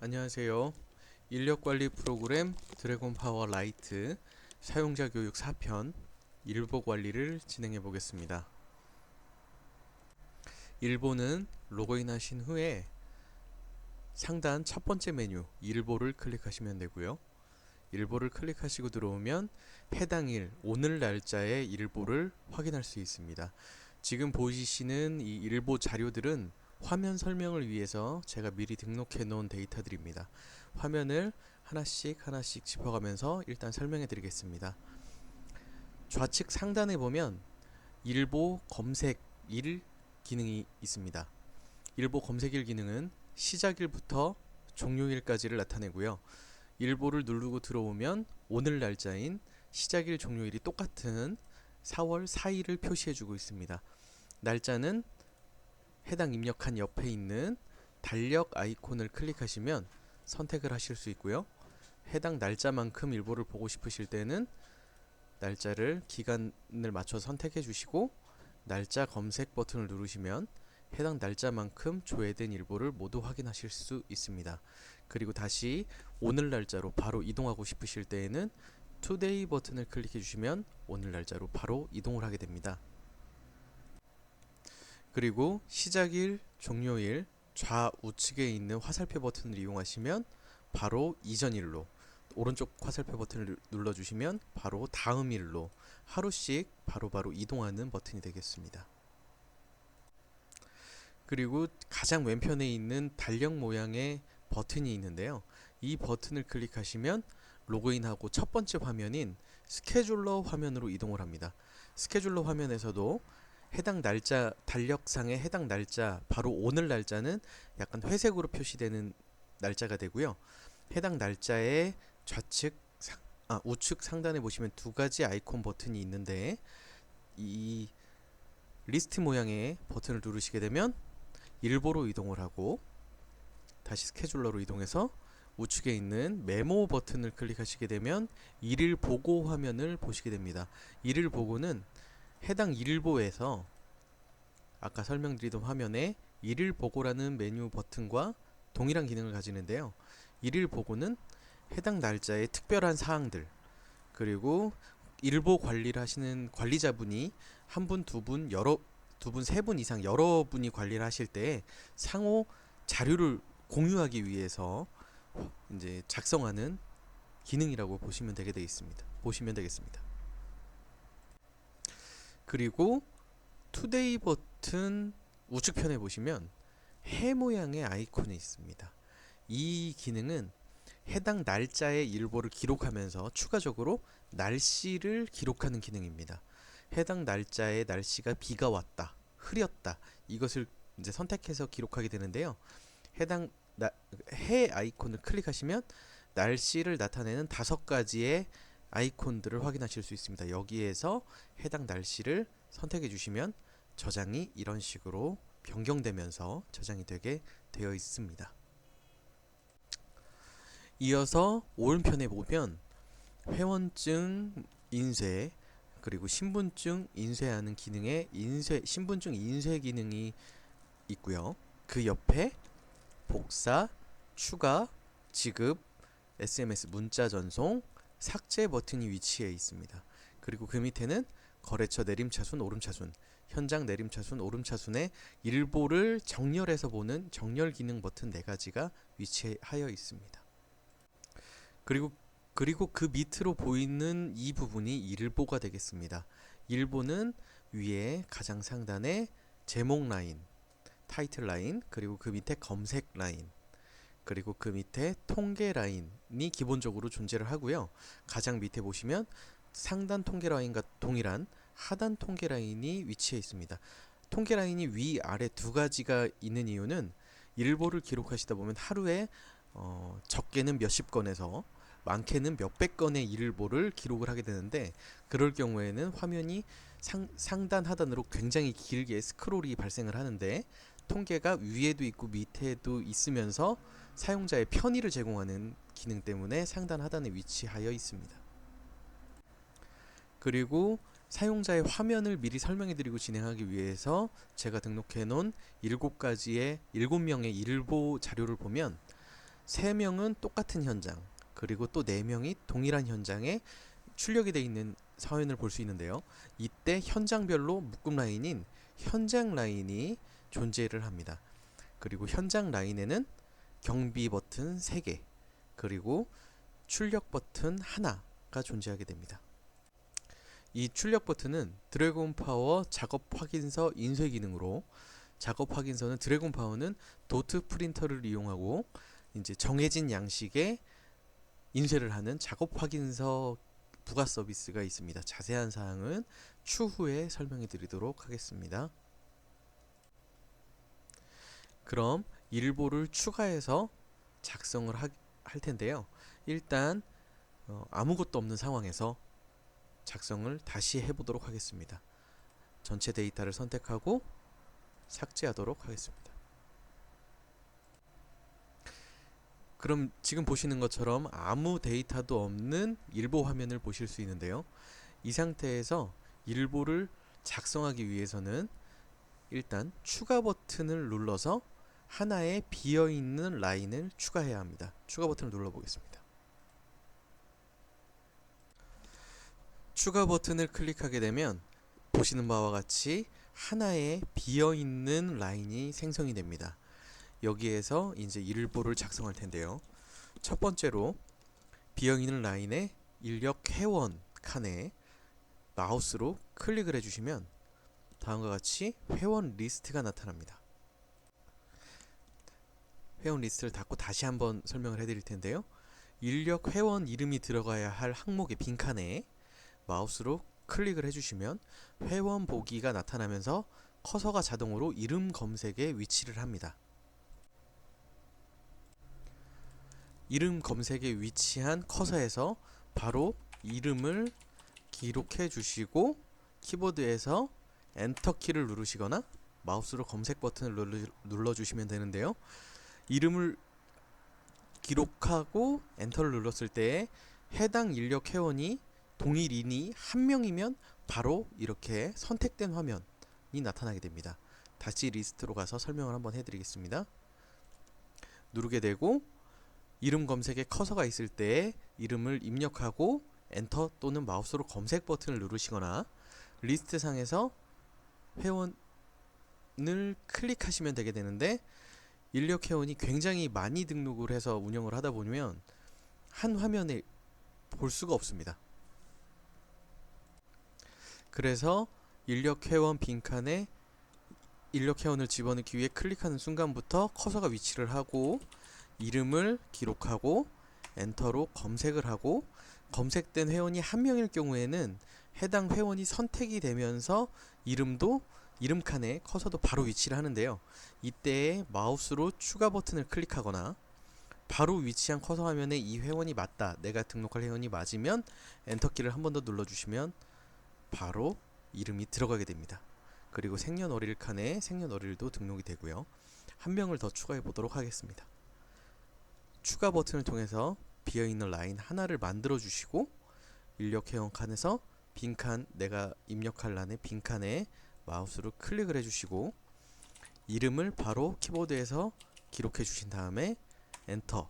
안녕하세요. 인력관리 프로그램 드래곤 파워 라이트 사용자 교육 4편 일보 관리를 진행해 보겠습니다. 일보는 로그인 하신 후에 상단 첫 번째 메뉴 일보를 클릭하시면 되고요. 일보를 클릭하시고 들어오면 해당 일, 오늘 날짜의 일보를 확인할 수 있습니다. 지금 보이시는 이 일보 자료들은 화면 설명을 위해서 제가 미리 등록해 놓은 데이터들입니다. 화면을 하나씩 하나씩 짚어가면서 일단 설명해 드리겠습니다. 좌측 상단에 보면 일보 검색일 기능이 있습니다. 일보 검색일 기능은 시작일부터 종료일까지를 나타내고요. 일보를 누르고 들어오면 오늘 날짜인 시작일 종료일이 똑같은 4월 4일을 표시해주고 있습니다. 날짜는 해당 입력한 옆에 있는 달력 아이콘을 클릭하시면 선택을 하실 수 있고요. 해당 날짜만큼 일보를 보고 싶으실 때는 날짜를 기간을 맞춰서 선택해 주시고 날짜 검색 버튼을 누르시면 해당 날짜만큼 조회된 일보를 모두 확인하실 수 있습니다. 그리고 다시 오늘 날짜로 바로 이동하고 싶으실 때에는 투데이 버튼을 클릭해 주시면 오늘 날짜로 바로 이동을 하게 됩니다. 그리고 시작일, 종료일 좌우측에 있는 화살표 버튼을 이용하시면 바로 이전일로, 오른쪽 화살표 버튼을 눌러주시면 바로 다음 일로 하루씩 바로바로 이동하는 버튼이 되겠습니다. 그리고 가장 왼편에 있는 달력 모양의 버튼이 있는데요. 이 버튼을 클릭하시면 로그인하고 첫 번째 화면인 스케줄러 화면으로 이동을 합니다. 스케줄러 화면에서도 해당 날짜, 달력상의 해당 날짜, 바로 오늘 날짜는 약간 회색으로 표시되는 날짜가 되고요. 해당 날짜의 우측 상단에 보시면 두 가지 아이콘 버튼이 있는데 이 리스트 모양의 버튼을 누르시게 되면 일보로 이동을 하고 다시 스케줄러로 이동해서 우측에 있는 메모 버튼을 클릭하시게 되면 일일 보고 화면을 보시게 됩니다. 일일 보고는 해당 일보에서 아까 설명드리던 화면에 일일 보고라는 메뉴 버튼과 동일한 기능을 가지는데요. 일일 보고는 해당 날짜의 특별한 사항들, 그리고 일보 관리를 하시는 관리자분이 한 분, 두 분, 두 분, 세 분 이상 여러분이 관리를 하실 때 상호 자료를 공유하기 위해서 이제 작성하는 기능이라고 보시면 되겠습니다. 그리고 투데이 버튼 우측편에 보시면 해 모양의 아이콘이 있습니다. 이 기능은 해당 날짜의 일보를 기록하면서 추가적으로 날씨를 기록하는 기능입니다. 해당 날짜의 날씨가 비가 왔다, 흐렸다, 이것을 이제 선택해서 기록하게 되는데요. 해당 해 아이콘을 클릭하시면 날씨를 나타내는 5가지의 아이콘들을 확인하실 수 있습니다. 여기에서 해당 날씨를 선택해 주시면 저장이 이런 식으로 변경되면서 저장이 되게 되어 있습니다. 이어서 오른편에 보면 회원증 인쇄, 그리고 신분증 인쇄하는 기능에 신분증 인쇄 기능이 있고요. 그 옆에 복사, 추가, 지급, SMS 문자 전송, 삭제 버튼이 위치해 있습니다. 그리고 그 밑에는 거래처 내림차순, 오름차순, 현장 내림차순, 오름차순의 일보를 정렬해서 보는 정렬 기능 버튼 4가지가 위치하여 있습니다. 그리고 그 밑으로 보이는 이 부분이 일보가 되겠습니다. 일보는 위에 가장 상단에 제목 라인, 타이틀 라인, 그리고 그 밑에 검색 라인, 그리고 그 밑에 통계 라인이 기본적으로 존재를 하고요. 가장 밑에 보시면 상단 통계 라인과 동일한 하단 통계 라인이 위치해 있습니다. 통계 라인이 위, 아래 2가지가 있는 이유는 일보를 기록하시다 보면 하루에 적게는 몇십 건에서 많게는 몇백 건의 일보를 기록을 하게 되는데, 그럴 경우에는 화면이 상단 하단으로 굉장히 길게 스크롤이 발생을 하는데 통계가 위에도 있고 밑에도 있으면서 사용자의 편의를 제공하는 기능 때문에 상단 하단에 위치하여 있습니다. 그리고 사용자의 화면을 미리 설명해 드리고 진행하기 위해서 제가 등록해 놓은 7명의 일보 자료를 보면 3명은 똑같은 현장, 그리고 또 4명이 동일한 현장에 출력이 되어 있는 화면을 볼 수 있는데요. 이때 현장별로 묶음 라인인 현장 라인이 존재를 합니다. 그리고 현장 라인에는 경비 버튼 3개, 그리고 출력 버튼 하나가 존재하게 됩니다. 이 출력 버튼은 드래곤 파워 작업 확인서 인쇄 기능으로, 작업 확인서는 드래곤 파워는 도트 프린터를 이용하고 이제 정해진 양식의 인쇄를 하는 작업 확인서 부가 서비스가 있습니다. 자세한 사항은 추후에 설명해 드리도록 하겠습니다. 그럼 일보를 추가해서 작성을 할 텐데요. 일단 아무것도 없는 상황에서 작성을 다시 해보도록 하겠습니다. 전체 데이터를 선택하고 삭제하도록 하겠습니다. 그럼 지금 보시는 것처럼 아무 데이터도 없는 일보 화면을 보실 수 있는데요. 이 상태에서 일보를 작성하기 위해서는 일단 추가 버튼을 눌러서 하나의 비어있는 라인을 추가해야 합니다. 추가 버튼을 눌러보겠습니다. 추가 버튼을 클릭하게 되면 보시는 바와 같이 하나의 비어있는 라인이 생성이 됩니다. 여기에서 이제 일보를 작성할 텐데요. 첫 번째로 비어있는 라인에 인력 회원 칸에 마우스로 클릭을 해주시면 다음과 같이 회원 리스트가 나타납니다. 회원 리스트를 닫고 다시 한번 설명을 해드릴 텐데요. 인력 회원 이름이 들어가야 할 항목의 빈칸에 마우스로 클릭을 해주시면 회원 보기가 나타나면서 커서가 자동으로 이름 검색에 위치를 합니다. 이름 검색에 위치한 커서에서 바로 이름을 기록해 주시고 키보드에서 엔터 키를 누르시거나 마우스로 검색 버튼을 눌러주시면 되는데요. 이름을 기록하고 엔터를 눌렀을 때 해당 인력 회원이 동일인이 한 명이면 바로 이렇게 선택된 화면이 나타나게 됩니다. 다시 리스트로 가서 설명을 한번 해드리겠습니다. 누르게 되고 이름 검색에 커서가 있을 때 이름을 입력하고 엔터 또는 마우스로 검색 버튼을 누르시거나 리스트 상에서 회원을 클릭하시면 되게 되는데, 인력 회원이 굉장히 많이 등록을 해서 운영을 하다 보면 한 화면에 볼 수가 없습니다. 그래서 인력 회원 빈칸에 인력 회원을 집어넣기 위해 클릭하는 순간부터 커서가 위치를 하고 이름을 기록하고 엔터로 검색을 하고, 검색된 회원이 한 명일 경우에는 해당 회원이 선택이 되면서 이름도 이름 칸에 커서도 바로 위치를 하는데요. 이때 마우스로 추가 버튼을 클릭하거나 바로 위치한 커서 화면에 이 회원이 맞다, 내가 등록할 회원이 맞으면 엔터키를 한 번 더 눌러주시면 바로 이름이 들어가게 됩니다. 그리고 생년월일 칸에 생년월일도 등록이 되고요. 한 명을 더 추가해 보도록 하겠습니다. 추가 버튼을 통해서 비어있는 라인 하나를 만들어 주시고 인력 회원 칸에서 빈칸, 내가 입력할 란의 빈칸에 마우스로 클릭을 해주시고 이름을 바로 키보드에서 기록해 주신 다음에 엔터,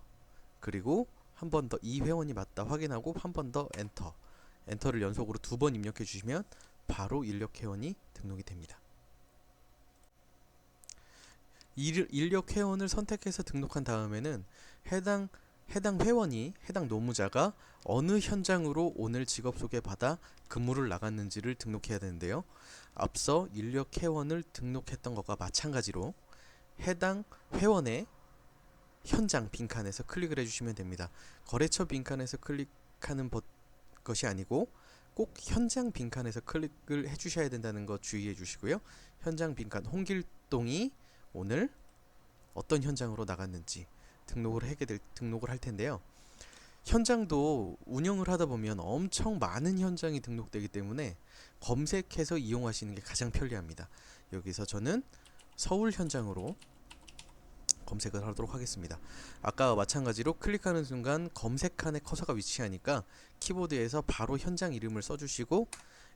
그리고 한 번 더 이 회원이 맞다 확인하고 한 번 더 엔터, 엔터를 연속으로 2번 입력해 주시면 바로 인력 회원이 등록이 됩니다. 인력 회원을 선택해서 등록한 다음에는 해당 회원이, 해당 노무자가 어느 현장으로 오늘 직업 소개 받아 근무를 나갔는지를 등록해야 되는데요. 앞서 인력 회원을 등록했던 것과 마찬가지로 해당 회원의 현장 빈칸에서 클릭을 해주시면 됩니다. 거래처 빈칸에서 클릭하는 것이 아니고 꼭 현장 빈칸에서 클릭을 해주셔야 된다는 거 주의해 주시고요. 현장 빈칸, 홍길동이 오늘 어떤 현장으로 나갔는지 등록을 할 텐데요. 현장도 운영을 하다 보면 엄청 많은 현장이 등록되기 때문에 검색해서 이용하시는 게 가장 편리합니다. 여기서 저는 서울 현장으로 검색을 하도록 하겠습니다. 아까와 마찬가지로 클릭하는 순간 검색칸에 커서가 위치하니까 키보드에서 바로 현장 이름을 써주시고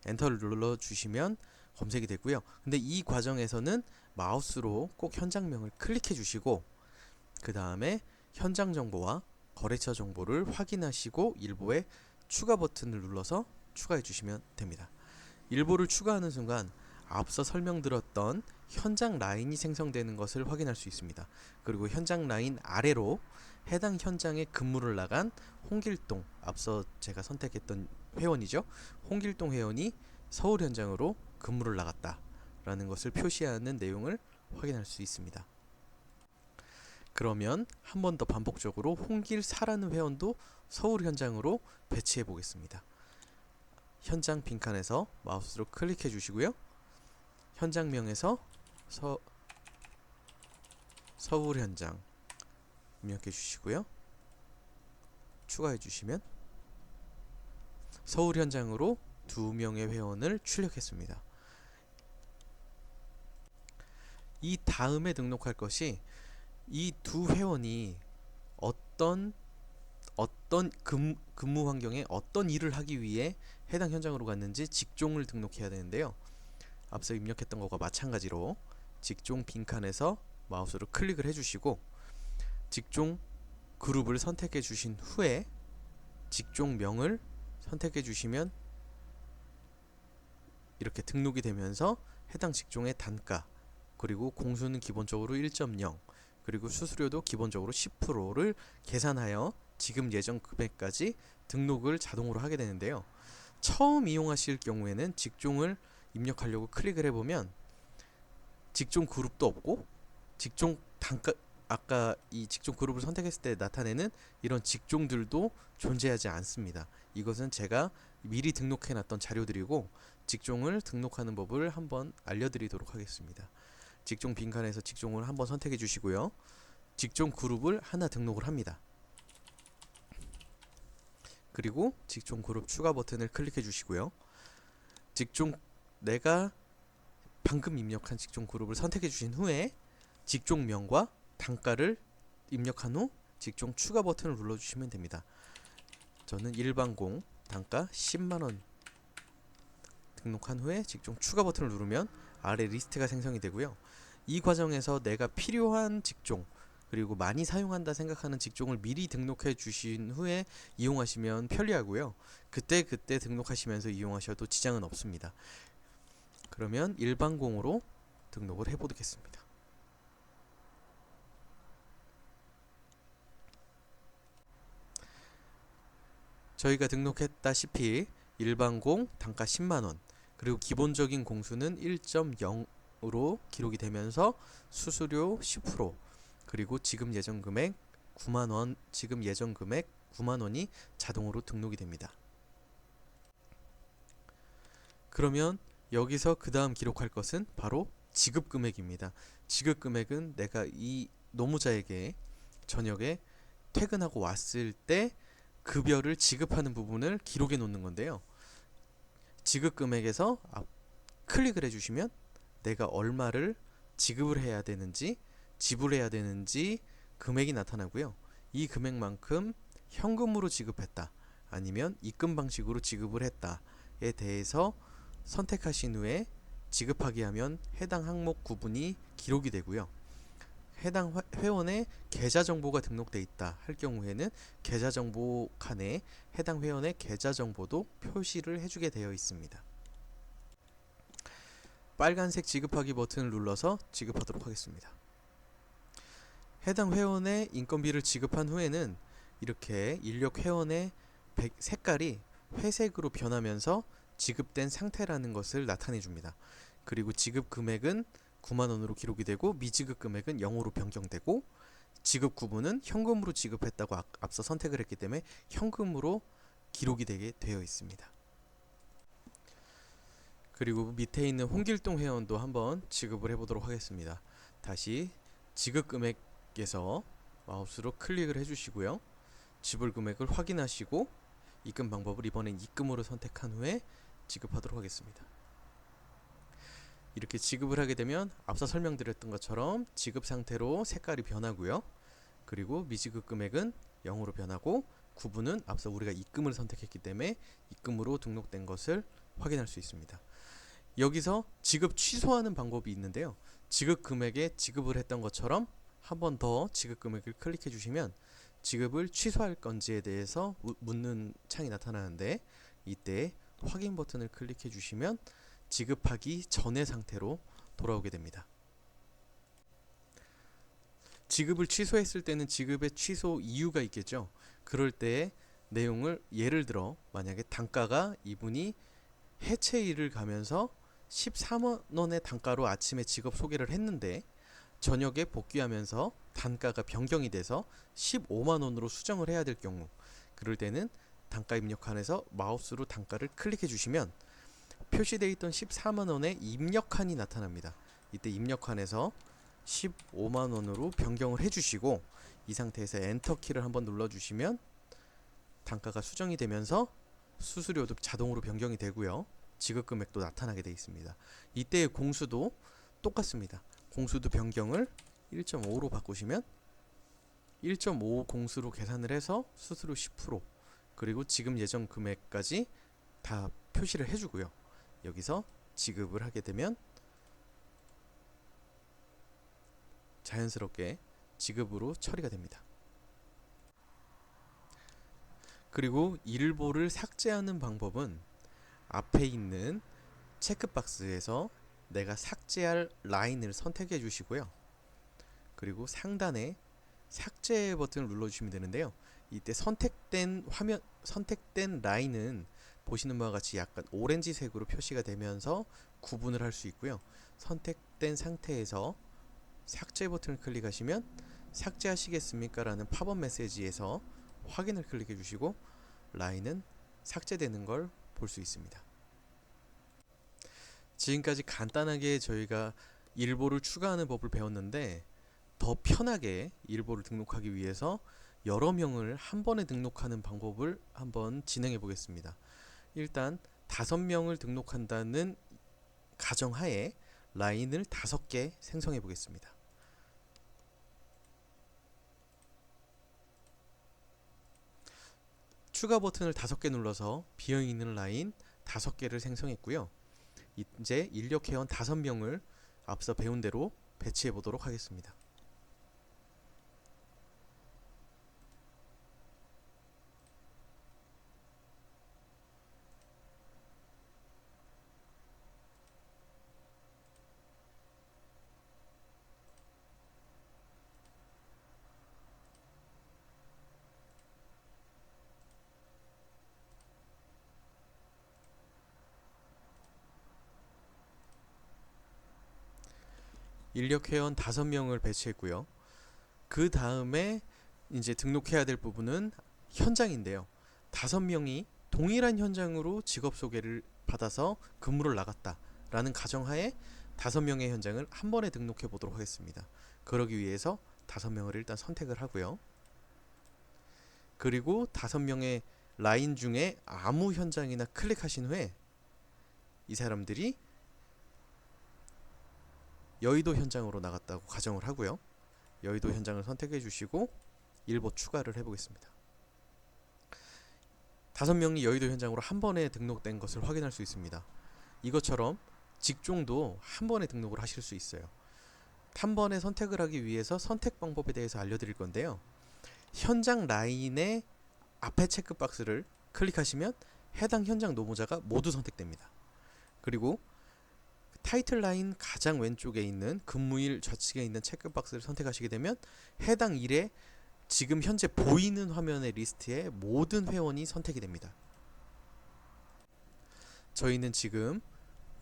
엔터를 눌러주시면 검색이 되고요. 근데 이 과정에서는 마우스로 꼭 현장명을 클릭해 주시고 그 다음에 현장 정보와 거래처 정보를 확인하시고 일보의 추가 버튼을 눌러서 추가해 주시면 됩니다. 일보를 추가하는 순간 앞서 설명드렸던 현장 라인이 생성되는 것을 확인할 수 있습니다. 그리고 현장 라인 아래로 해당 현장에 근무를 나간 홍길동, 앞서 제가 선택했던 회원이죠. 홍길동 회원이 서울 현장으로 근무를 나갔다 라는 것을 표시하는 내용을 확인할 수 있습니다. 그러면 한 번 더 반복적으로 홍길사라는 회원도 서울 현장으로 배치해 보겠습니다. 현장 빈칸에서 마우스로 클릭해 주시고요. 현장명에서 서울 현장 입력해 주시고요. 추가해 주시면 서울 현장으로 2명의 회원을 출력했습니다. 이 다음에 등록할 것이 이 두 회원이 어떤 근무 환경에 어떤 일을 하기 위해 해당 현장으로 갔는지 직종을 등록해야 되는데요. 앞서 입력했던 것과 마찬가지로 직종 빈칸에서 마우스로 클릭을 해주시고 직종 그룹을 선택해 주신 후에 직종명을 선택해 주시면 이렇게 등록이 되면서 해당 직종의 단가, 그리고 공수는 기본적으로 1.0, 그리고 수수료도 기본적으로 10%를 계산하여 지급 예정 금액까지 등록을 자동으로 하게 되는데요. 처음 이용하실 경우에는 직종을 입력하려고 클릭을 해보면 직종 그룹도 없고 직종 단가, 아까 이 직종 그룹을 선택했을 때 나타내는 이런 직종들도 존재하지 않습니다. 이것은 제가 미리 등록해 놨던 자료들이고 직종을 등록하는 법을 한번 알려드리도록 하겠습니다. 직종 빈칸에서 직종을 한번 선택해 주시고요. 직종 그룹을 하나 등록을 합니다. 그리고 직종 그룹 추가 버튼을 클릭해 주시고요. 내가 방금 입력한 직종 그룹을 선택해 주신 후에 직종명과 단가를 입력한 후 직종 추가 버튼을 눌러 주시면 됩니다. 저는 일반공 단가 10만원 등록한 후에 직종 추가 버튼을 누르면 아래 리스트가 생성이 되고요. 이 과정에서 내가 필요한 직종, 그리고 많이 사용한다 생각하는 직종을 미리 등록해 주신 후에 이용하시면 편리하고요. 그때 등록하시면서 이용하셔도 지장은 없습니다. 그러면 일반공으로 등록을 해보겠습니다. 저희가 등록했다시피 일반공 단가 10만원, 그리고 기본적인 공수는 1.0으로 기록이 되면서 수수료 10%, 그리고 지급 예정 금액 9만원이 자동으로 등록이 됩니다. 그러면 여기서 그 다음 기록할 것은 바로 지급 금액입니다. 지급 금액은 내가 이 노무자에게 저녁에 퇴근하고 왔을 때 급여를 지급하는 부분을 기록해 놓는 건데요. 지급 금액에서 클릭을 해주시면 내가 얼마를 지급을 해야 되는지, 지불해야 되는지 금액이 나타나고요. 이 금액만큼 현금으로 지급했다, 아니면 입금 방식으로 지급을 했다에 대해서 선택하신 후에 지급하기 하면 해당 항목 구분이 기록이 되고요. 해당 회원의 계좌 정보가 등록되어 있다 할 경우에는 계좌 정보 칸에 해당 회원의 계좌 정보도 표시를 해주게 되어 있습니다. 빨간색 지급하기 버튼을 눌러서 지급하도록 하겠습니다. 해당 회원의 인건비를 지급한 후에는 이렇게 인력 회원의 색깔이 회색으로 변하면서 지급된 상태라는 것을 나타내 줍니다. 그리고 지급 금액은 9만원으로 기록이 되고 미지급 금액은 0으로 변경되고 지급 구분은 현금으로 지급했다고 앞서 선택을 했기 때문에 현금으로 기록이 되게 되어 있습니다. 그리고 밑에 있는 홍길동 회원도 한번 지급을 해보도록 하겠습니다. 다시 지급 금액에서 마우스로 클릭을 해주시고요. 지불 금액을 확인하시고 입금 방법을 이번엔 입금으로 선택한 후에 지급하도록 하겠습니다. 이렇게 지급을 하게 되면 앞서 설명드렸던 것처럼 지급 상태로 색깔이 변하고요. 그리고 미지급 금액은 0으로 변하고 구분은 앞서 우리가 입금을 선택했기 때문에 입금으로 등록된 것을 확인할 수 있습니다. 여기서 지급 취소하는 방법이 있는데요. 지급 금액에 지급을 했던 것처럼 한 번 더 지급 금액을 클릭해 주시면 지급을 취소할 건지에 대해서 묻는 창이 나타나는데, 이때 확인 버튼을 클릭해 주시면 지급하기 전의 상태로 돌아오게 됩니다. 지급을 취소했을 때는 지급의 취소 이유가 있겠죠. 그럴 때 내용을, 예를 들어 만약에 단가가 이분이 해체일을 가면서 13만 원의 단가로 아침에 직업 소개를 했는데 저녁에 복귀하면서 단가가 변경이 돼서 15만 원으로 수정을 해야 될 경우, 그럴 때는 단가 입력칸에서 마우스로 단가를 클릭해 주시면 표시되어 있던 14만 원의 입력칸이 나타납니다. 이때 입력칸에서 15만 원으로 변경을 해주시고, 이 상태에서 엔터키를 한번 눌러주시면 단가가 수정이 되면서 수수료도 자동으로 변경이 되고요. 지급 금액도 나타나게 되어 있습니다. 이때의 공수도 똑같습니다. 공수도 변경을 1.5로 바꾸시면 1.5 공수로 계산을 해서 수수료 10% 그리고 지급 예정 금액까지 다 표시를 해주고요. 여기서 지급을 하게 되면 자연스럽게 지급으로 처리가 됩니다. 그리고 일보를 삭제하는 방법은 앞에 있는 체크박스에서 내가 삭제할 라인을 선택해 주시고요. 그리고 상단에 삭제 버튼을 눌러주시면 되는데요. 이때 선택된 라인은 보시는 바와 같이 약간 오렌지색으로 표시가 되면서 구분을 할 수 있고요. 선택된 상태에서 삭제 버튼을 클릭하시면 삭제하시겠습니까? 라는 팝업 메시지에서 확인을 클릭해 주시고 라인은 삭제되는 걸 볼 수 있습니다. 지금까지 간단하게 저희가 일보를 추가하는 법을 배웠는데, 더 편하게 일보를 등록하기 위해서 여러 명을 한 번에 등록하는 방법을 한번 진행해 보겠습니다. 일단 5명을 등록한다는 가정하에 라인을 5개 생성해 보겠습니다. 추가 버튼을 5개 눌러서 비어있는 라인 5개를 생성했고요. 이제 인력 회원 5명을 앞서 배운 대로 배치해 보도록 하겠습니다. 인력 회원 5명을 배치했고요. 그 다음에 이제 등록해야 될 부분은 현장인데요. 5명이 동일한 현장으로 직업 소개를 받아서 근무를 나갔다 라는 가정하에 5명의 현장을 한 번에 등록해 보도록 하겠습니다. 그러기 위해서 5명을 일단 선택을 하고요. 그리고 5명의 라인 중에 아무 현장이나 클릭하신 후에 이 사람들이 여의도 현장으로 나갔다고 가정을 하고요. 여의도 현장을 선택해 주시고 일보 추가를 해보겠습니다. 5명이 여의도 현장으로 한 번에 등록된 것을 확인할 수 있습니다. 이것처럼 직종도 한 번에 등록을 하실 수 있어요. 한 번에 선택을 하기 위해서 선택 방법에 대해서 알려드릴 건데요. 현장 라인의 앞에 체크박스를 클릭하시면 해당 현장 노무자가 모두 선택됩니다. 그리고 타이틀 라인 가장 왼쪽에 있는 근무일 좌측에 있는 체크박스를 선택하시게 되면 해당 일에 지금 현재 보이는 화면의 리스트에 모든 회원이 선택이 됩니다. 저희는 지금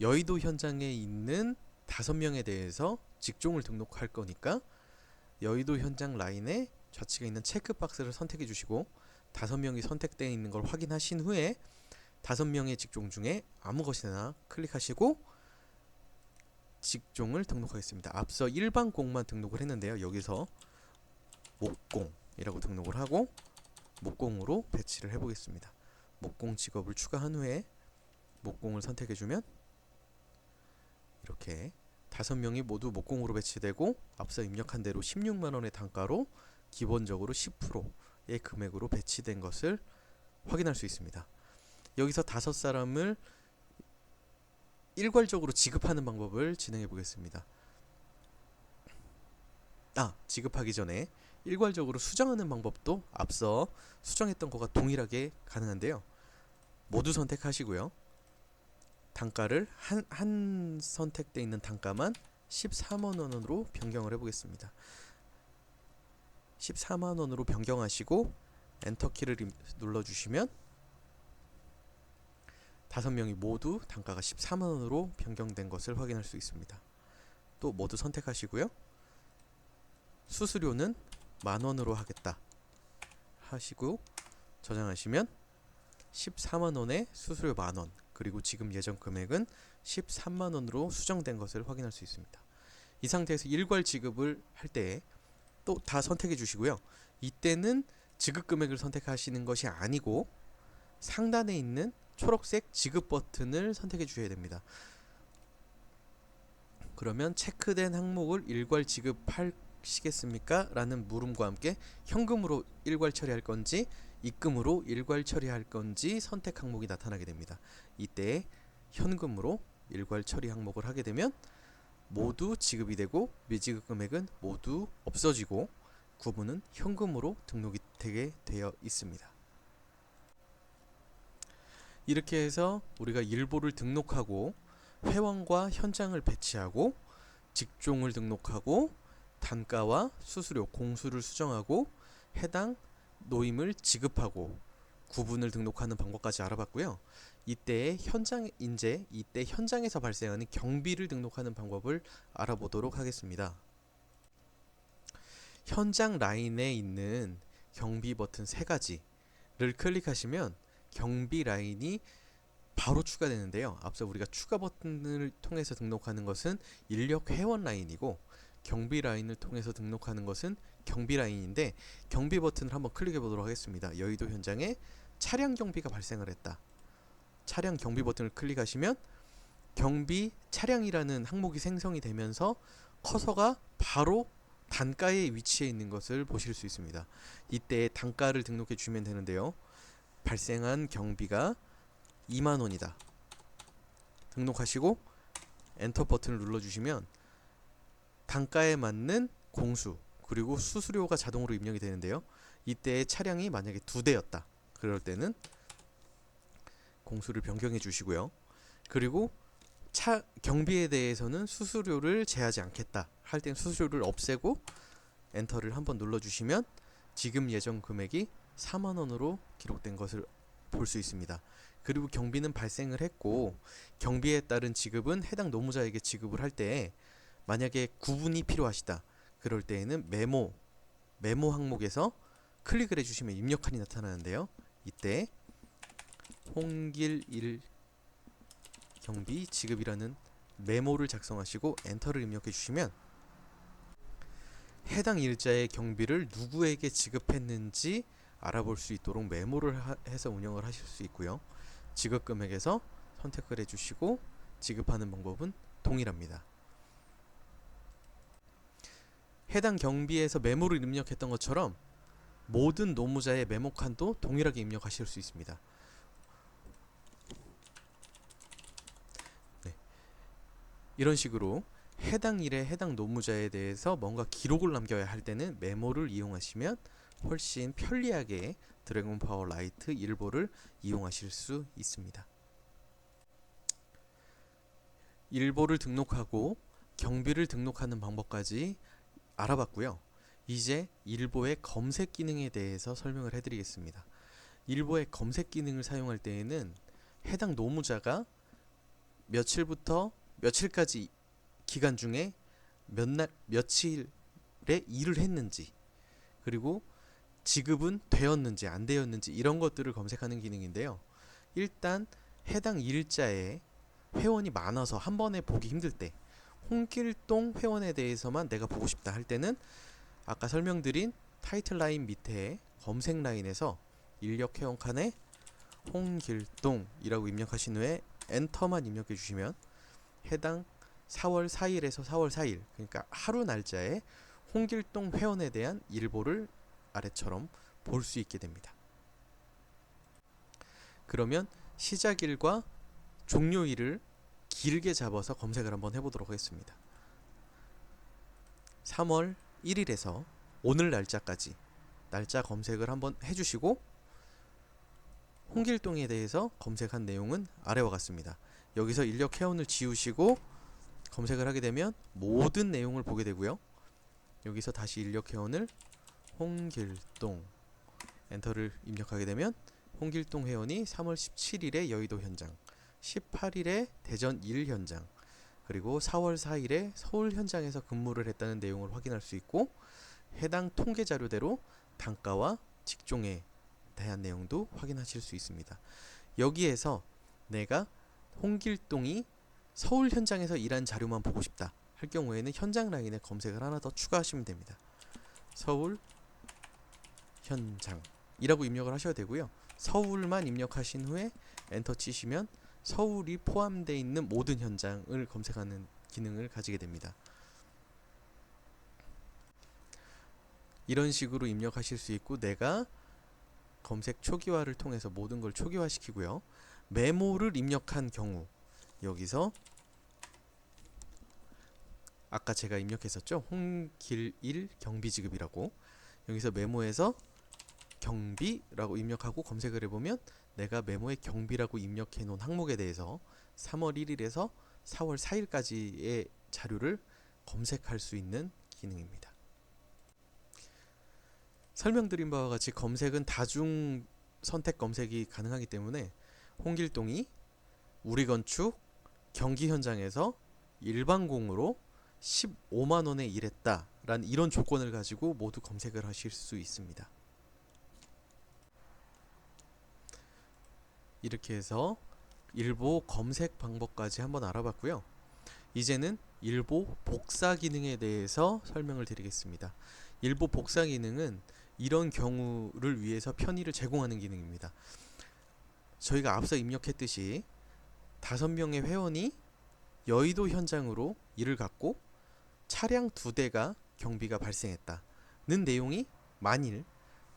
여의도 현장에 있는 5명에 대해서 직종을 등록할 거니까 여의도 현장 라인에 좌측에 있는 체크박스를 선택해 주시고 5명이 선택되어 있는 걸 확인하신 후에 5명의 직종 중에 아무 것이나 클릭하시고 직종을 등록하겠습니다. 앞서 일반공만 등록을 했는데요. 여기서 목공이라고 등록을 하고 목공으로 배치를 해보겠습니다. 목공 직업을 추가한 후에 목공을 선택해주면 이렇게 5명이 모두 목공으로 배치되고 앞서 입력한 대로 16만원의 단가로 기본적으로 10%의 금액으로 배치된 것을 확인할 수 있습니다. 여기서 5사람을 일괄적으로 지급하는 방법을 진행해 보겠습니다. 지급하기 전에 일괄적으로 수정하는 방법도 앞서 수정했던 것과 동일하게 가능한데요. 모두 선택하시고요. 단가를 한 선택되어 있는 단가만 14만 원으로 변경을 해보겠습니다. 14만 원으로 변경하시고 엔터키를 눌러주시면 5명이 모두 단가가 14만 원으로 변경된 것을 확인할 수 있습니다. 또 모두 선택하시고요. 수수료는 만원으로 하겠다 하시고 저장하시면 14만 원에 수수료 만원, 그리고 지금 예정 금액은 13만 원으로 수정된 것을 확인할 수 있습니다. 이 상태에서 일괄 지급을 할 때 또 다 선택해 주시고요. 이때는 지급 금액을 선택하시는 것이 아니고 상단에 있는 초록색 지급 버튼을 선택해 주셔야 됩니다. 그러면 체크된 항목을 일괄 지급하시겠습니까? 라는 물음과 함께 현금으로 일괄 처리할 건지 입금으로 일괄 처리할 건지 선택 항목이 나타나게 됩니다. 이때 현금으로 일괄 처리 항목을 하게 되면 모두 지급이 되고 미지급 금액은 모두 없어지고 구분은 현금으로 등록이 되게 되어 있습니다. 이렇게 해서 우리가 일보를 등록하고 회원과 현장을 배치하고 직종을 등록하고 단가와 수수료, 공수를 수정하고 해당 노임을 지급하고 구분을 등록하는 방법까지 알아봤고요. 이때 현장에서 발생하는 경비를 등록하는 방법을 알아보도록 하겠습니다. 현장 라인에 있는 경비 버튼 3가지를 클릭하시면 경비 라인이 바로 추가되는데요. 앞서 우리가 추가 버튼을 통해서 등록하는 것은 인력 회원 라인이고 경비 라인을 통해서 등록하는 것은 경비 라인인데, 경비 버튼을 한번 클릭해 보도록 하겠습니다. 여의도 현장에 차량 경비가 발생을 했다. 차량 경비 버튼을 클릭하시면 경비 차량이라는 항목이 생성이 되면서 커서가 바로 단가에 위치해 있는 것을 보실 수 있습니다. 이때 단가를 등록해 주시면 되는데요. 발생한 경비가 2만원이다. 등록하시고 엔터 버튼을 눌러주시면 단가에 맞는 공수 그리고 수수료가 자동으로 입력이 되는데요. 이때 차량이 만약에 2대였다. 그럴 때는 공수를 변경해 주시고요. 그리고 경비에 대해서는 수수료를 제하지 않겠다 할 땐 수수료를 없애고 엔터를 한번 눌러주시면 지금 예정 금액이 4만원으로 기록된 것을 볼 수 있습니다. 그리고 경비는 발생을 했고 경비에 따른 지급은 해당 노무자에게 지급을 할 때 만약에 구분이 필요하시다 그럴 때에는 메모 항목에서 클릭을 해주시면 입력칸이 나타나는데요. 이때 홍길1 경비 지급이라는 메모를 작성하시고 엔터를 입력해 주시면 해당 일자의 경비를 누구에게 지급했는지 알아볼 수 있도록 메모를 해서 운영을 하실 수 있고요. 지급 금액에서 선택을 해주시고 지급하는 방법은 동일합니다. 해당 경비에서 메모를 입력했던 것처럼 모든 노무자의 메모칸도 동일하게 입력하실 수 있습니다. 이런 식으로 해당 일에 해당 노무자에 대해서 뭔가 기록을 남겨야 할 때는 메모를 이용하시면 훨씬 편리하게 드래곤 파워 라이트 일보를 이용하실 수 있습니다. 일보를 등록하고 경비를 등록하는 방법까지 알아봤고요. 이제 일보의 검색 기능에 대해서 설명을 해드리겠습니다. 일보의 검색 기능을 사용할 때에는 해당 노무자가 며칠부터 며칠까지 기간 중에 며칠에 일을 했는지 그리고 지급은 되었는지 안 되었는지 이런 것들을 검색하는 기능인데요. 일단 해당 일자에 회원이 많아서 한 번에 보기 힘들 때 홍길동 회원에 대해서만 내가 보고 싶다 할 때는 아까 설명드린 타이틀 라인 밑에 검색 라인에서 인력 회원 칸에 홍길동이라고 입력하신 후에 엔터만 입력해 주시면 해당 4월 4일에서 4월 4일 그러니까 하루 날짜에 홍길동 회원에 대한 일보를 아래처럼 볼 수 있게 됩니다. 그러면 시작일과 종료일을 길게 잡아서 검색을 한번 해보도록 하겠습니다. 3월 1일에서 오늘 날짜까지 날짜 검색을 한번 해주시고 홍길동에 대해서 검색한 내용은 아래와 같습니다. 여기서 인력 회원을 지우시고 검색을 하게 되면 모든 내용을 보게 되고요. 여기서 다시 인력 회원을 홍길동 엔터를 입력하게 되면 홍길동 회원이 3월 17일에 여의도 현장, 18일에 대전 1 현장, 그리고 4월 4일에 서울 현장에서 근무를 했다는 내용을 확인할 수 있고 해당 통계 자료대로 단가와 직종에 대한 내용도 확인하실 수 있습니다. 여기에서 내가 홍길동이 서울 현장에서 일한 자료만 보고 싶다 할 경우에는 현장 라인에 검색을 하나 더 추가하시면 됩니다. 서울 현장이라고 입력을 하셔야 되고요. 서울만 입력하신 후에 엔터 치시면 서울이 포함되어 있는 모든 현장을 검색하는 기능을 가지게 됩니다. 이런 식으로 입력하실 수 있고 내가 검색 초기화를 통해서 모든 걸 초기화 시키고요. 메모를 입력한 경우 여기서 아까 제가 입력했었죠. 홍길일 경비지급이라고 여기서 메모에서 경비라고 입력하고 검색을 해보면 내가 메모에 경비라고 입력해 놓은 항목에 대해서 3월 1일에서 4월 4일까지의 자료를 검색할 수 있는 기능입니다. 설명드린 바와 같이 검색은 다중 선택 검색이 가능하기 때문에 홍길동이 우리건축 경기 현장에서 일반공으로 15만원에 일했다 라는 이런 조건을 가지고 모두 검색을 하실 수 있습니다. 이렇게 해서 일보 검색 방법까지 한번 알아봤고요. 이제는 일보 복사 기능에 대해서 설명을 드리겠습니다. 일보 복사 기능은 이런 경우를 위해서 편의를 제공하는 기능입니다. 저희가 앞서 입력했듯이 5명의 회원이 여의도 현장으로 일을 갔고 차량 2대가 경비가 발생했다는 내용이 만일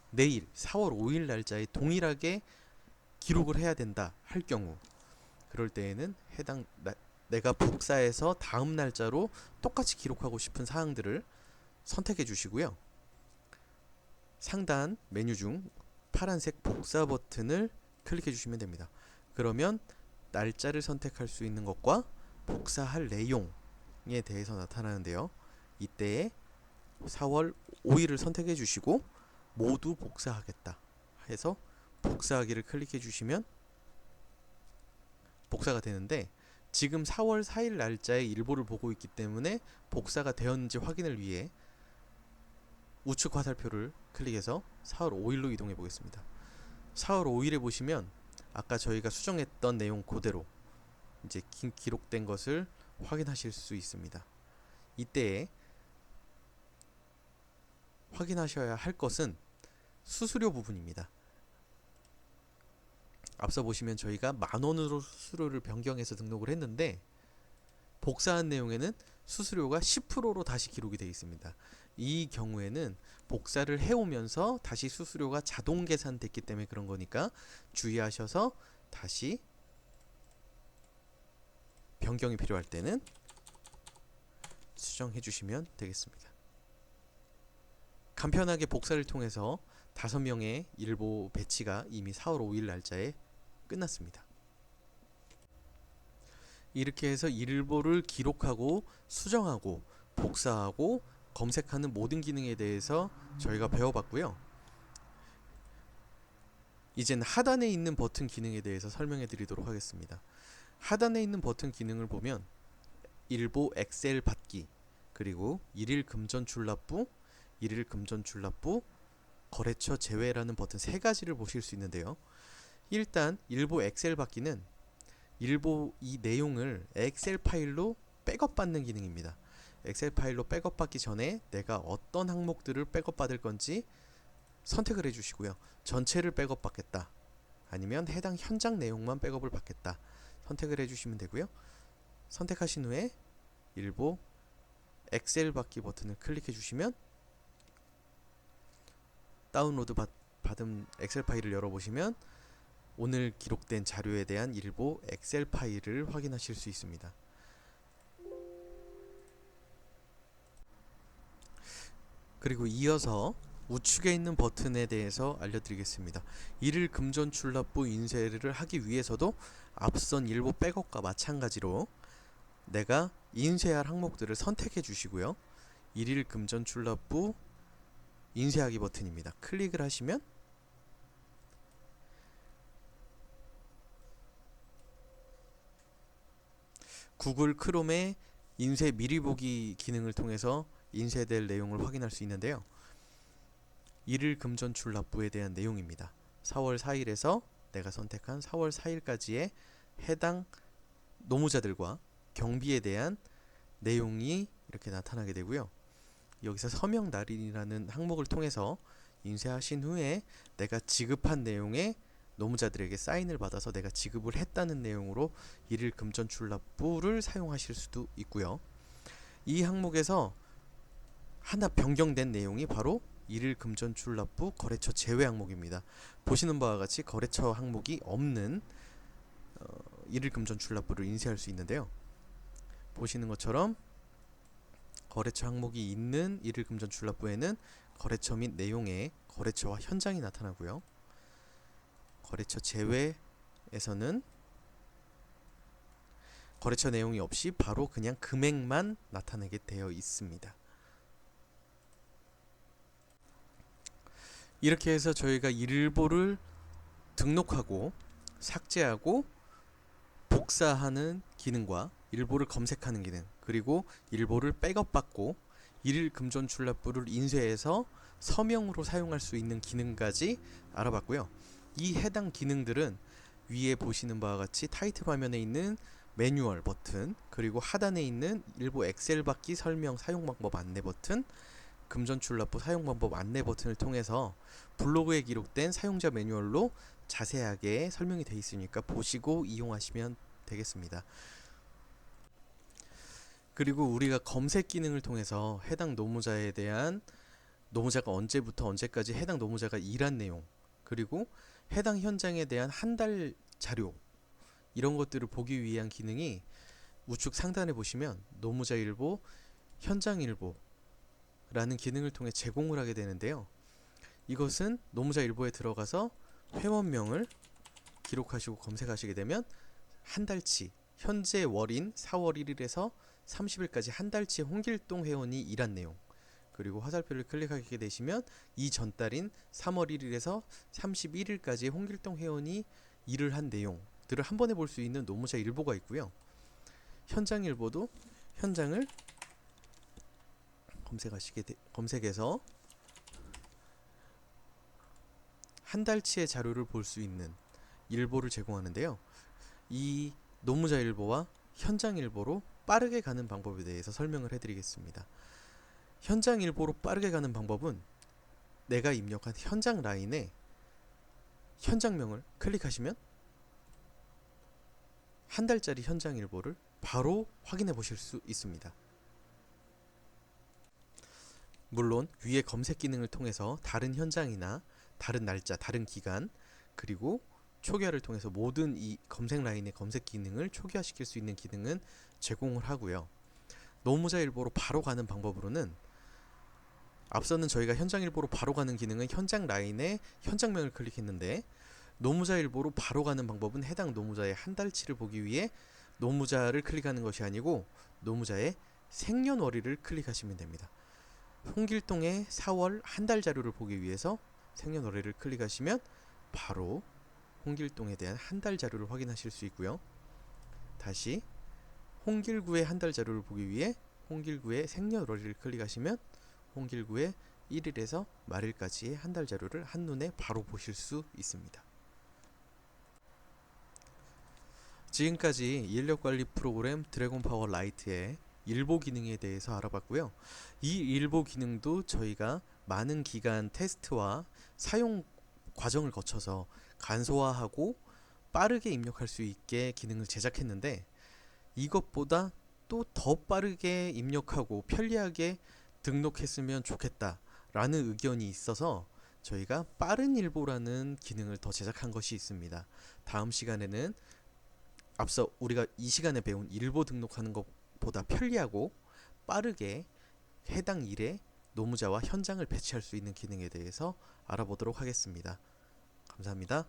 내일 4월 5일 날짜에 동일하게 기록을 해야 된다 할 경우 그럴 때에는 해당 내가 복사해서 다음 날짜로 똑같이 기록하고 싶은 사항들을 선택해 주시고요. 상단 메뉴 중 파란색 복사 버튼을 클릭해 주시면 됩니다. 그러면 날짜를 선택할 수 있는 것과 복사할 내용에 대해서 나타나는데요. 이때에 4월 5일을 선택해 주시고 모두 복사하겠다 해서 복사하기를 클릭해 주시면 복사가 되는데 지금 4월 4일 날짜의 일보를 보고 있기 때문에 복사가 되었는지 확인을 위해 우측 화살표를 클릭해서 4월 5일로 이동해 보겠습니다. 4월 5일에 보시면 아까 저희가 수정했던 내용 그대로 이제 기록된 것을 확인하실 수 있습니다. 이때에 확인하셔야 할 것은 수수료 부분입니다. 앞서 보시면 저희가 10,000원으로 수수료를 변경해서 등록을 했는데 복사한 내용에는 수수료가 10%로 다시 기록이 되어 있습니다. 이 경우에는 복사를 해오면서 다시 수수료가 자동 계산됐기 때문에 그런 거니까 주의하셔서 다시 변경이 필요할 때는 수정해 주시면 되겠습니다. 간편하게 복사를 통해서 5명의 일보 배치가 이미 4월 5일 날짜에 끝났습니다. 이렇게 해서 일보를 기록하고 수정하고 복사하고 검색하는 모든 기능에 대해서 저희가 배워봤고요. 이제는 하단에 있는 버튼 기능에 대해서 설명해 드리도록 하겠습니다. 하단에 있는 버튼 기능을 보면 일보 엑셀 받기, 그리고 일일 금전 출납부, 일일 금전 출납부, 거래처 제외라는 버튼 3가지를 보실 수 있는데요. 일단 일보 엑셀 받기는 일보 이 내용을 엑셀 파일로 백업 받는 기능입니다. 엑셀 파일로 백업 받기 전에 내가 어떤 항목들을 백업 받을 건지 선택을 해주시고요. 전체를 백업 받겠다, 아니면 해당 현장 내용만 백업을 받겠다 선택을 해주시면 되고요. 선택하신 후에 일보 엑셀 받기 버튼을 클릭해 주시면 다운로드 받은 엑셀 파일을 열어보시면 오늘 기록된 자료에 대한 일보 엑셀 파일을 확인하실 수 있습니다. 그리고 이어서 우측에 있는 버튼에 대해서 알려드리겠습니다. 일일 금전 출납부 인쇄를 하기 위해서도 앞선 일보 백업과 마찬가지로 내가 인쇄할 항목들을 선택해 주시고요. 일일 금전 출납부 인쇄하기 버튼입니다. 클릭을 하시면 구글 크롬의 인쇄 미리 보기 기능을 통해서 인쇄될 내용을 확인할 수 있는데요. 일일 금전 출납부에 대한 내용입니다. 4월 4일에서 내가 선택한 4월 4일까지의 해당 노무자들과 경비에 대한 내용이 이렇게 나타나게 되고요. 여기서 서명 날인이라는 항목을 통해서 인쇄하신 후에 내가 지급한 내용에 노무자들에게 사인을 받아서 내가 지급을 했다는 내용으로 일일 금전 출납부를 사용하실 수도 있고요. 이 항목에서 하나 변경된 내용이 바로 일일 금전 출납부 거래처 제외 항목입니다. 보시는 바와 같이 거래처 항목이 없는 일일 금전 출납부를 인쇄할 수 있는데요. 보시는 것처럼 거래처 항목이 있는 일일 금전 출납부에는 거래처 및 내용의 거래처와 현장이 나타나고요. 거래처 제외에서는 거래처 내용이 없이 바로 그냥 금액만 나타내게 되어 있습니다. 이렇게 해서 저희가 일보를 등록하고 삭제하고 복사하는 기능과 일보를 검색하는 기능, 그리고 일보를 백업받고 일일 금전 출납부를 인쇄해서 서명으로 사용할 수 있는 기능까지 알아봤고요. 이 해당 기능들은 위에 보시는 바와 같이 타이틀 화면에 있는 매뉴얼 버튼, 그리고 하단에 있는 일보 엑셀 받기 설명 사용 방법 안내 버튼, 금전 출납부 사용 방법 안내 버튼을 통해서 블로그에 기록된 사용자 매뉴얼로 자세하게 설명이 되어 있으니까 보시고 이용하시면 되겠습니다. 그리고 우리가 검색 기능을 통해서 해당 노무자에 대한 노무자가 언제부터 언제까지 해당 노무자가 일한 내용, 그리고 해당 현장에 대한 한 달 자료, 이런 것들을 보기 위한 기능이 우측 상단에 보시면 노무자 일보, 현장 일보라는 기능을 통해 제공을 하게 되는데요. 이것은 노무자 일보에 들어가서 회원명을 기록하시고 검색하시게 되면 한 달치, 현재 월인 4월 1일에서 30일까지 한 달치 홍길동 회원이 일한 내용, 그리고 화살표를 클릭하게 되시면 이 전달인 3월 1일에서 31일까지 홍길동 회원이 일을 한 내용들을 한 번에 볼 수 있는 노무자 일보가 있고요. 현장 일보도 현장을 검색해서 한 달치의 자료를 볼 수 있는 일보를 제공하는데요. 이 노무자 일보와 현장 일보로 빠르게 가는 방법에 대해서 설명을 해드리겠습니다. 현장 일보로 빠르게 가는 방법은 내가 입력한 현장 라인에 현장명을 클릭하시면 한 달짜리 현장 일보를 바로 확인해 보실 수 있습니다. 물론 위에 검색 기능을 통해서 다른 현장이나 다른 날짜, 다른 기간, 그리고 초기화를 통해서 모든 이 검색 라인의 검색 기능을 초기화시킬 수 있는 기능은 제공을 하고요. 노무자 일보로 바로 가는 방법으로는 앞서는 저희가 현장 일보로 바로 가는 기능은 현장 라인에 현장명을 클릭했는데, 노무자 일보로 바로 가는 방법은 해당 노무자의 한 달치를 보기 위해 노무자를 클릭하는 것이 아니고 노무자의 생년월일을 클릭하시면 됩니다. 홍길동의 4월 한 달 자료를 보기 위해서 생년월일을 클릭하시면 바로 홍길동에 대한 한 달 자료를 확인하실 수 있고요. 다시 홍길구의 한 달 자료를 보기 위해 홍길구의 생년월일을 클릭하시면 홍길구의 1일에서 말일까지의 한 달 자료를 한눈에 바로 보실 수 있습니다. 지금까지 인력관리 프로그램 드래곤파워 라이트의 일보 기능에 대해서 알아봤고요. 이 일보 기능도 저희가 많은 기간 테스트와 사용 과정을 거쳐서 간소화하고 빠르게 입력할 수 있게 기능을 제작했는데, 이것보다 또 더 빠르게 입력하고 편리하게 등록했으면 좋겠다라는 의견이 있어서 저희가 빠른 일보라는 기능을 더 제작한 것이 있습니다. 다음 시간에는 앞서 우리가 이 시간에 배운 일보 등록하는 것보다 편리하고 빠르게 해당 일에 노무자와 현장을 배치할 수 있는 기능에 대해서 알아보도록 하겠습니다. 감사합니다.